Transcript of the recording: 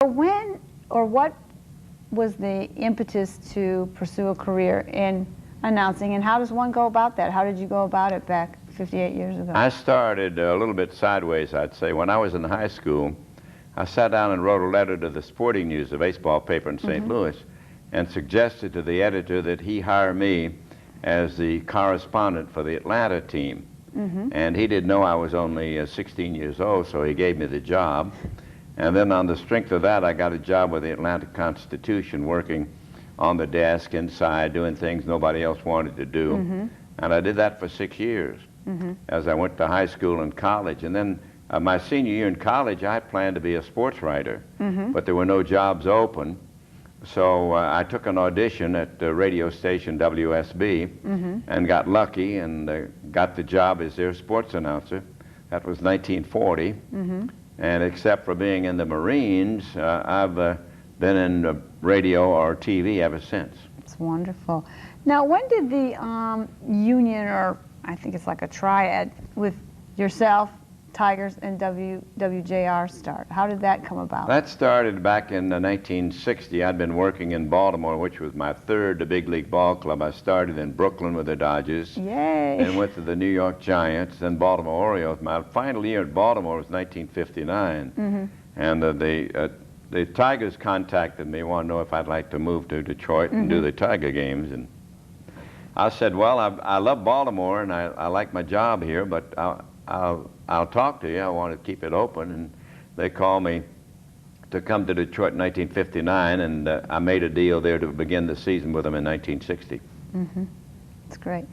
When or what was the impetus to pursue a career in announcing, and how does one go about that? How did you go about it back 58 years ago? I started a little bit sideways, I'd say. When I was in high school, I sat down and wrote a letter to the Sporting News, a baseball paper in St. Louis, and suggested to the editor that he hire me as the correspondent for the Atlanta team. And he didn't know I was only 16 years old, so he gave me the job. And then on the strength of that, I got a job with the Atlanta Constitution, working on the desk inside, doing things nobody else wanted to do. And I did that for 6 years as I went to high school and college. And then my senior year in college, I planned to be a sports writer, but there were no jobs open. So I took an audition at the radio station WSB and got lucky and got the job as their sports announcer. That was 1940. And except for being in the Marines, I've been in radio or TV ever since. It's wonderful. Now, when did the union, or I think it's like a triad, with yourself, Tigers, and WJR start? How did that come about? That started back in 1960. I'd been working in Baltimore, which was my third big league ball club. I started in Brooklyn with the Dodgers. Yay! And went to the New York Giants, then Baltimore Orioles. My final year at Baltimore was 1959. And the Tigers contacted me, wanted to know if I'd like to move to Detroit and do the Tiger games. And I said, well, I love Baltimore and I like my job here, but I'll talk to you. I want to keep it open. And they called me to come to Detroit in 1959, and I made a deal there to begin the season with them in 1960. That's great.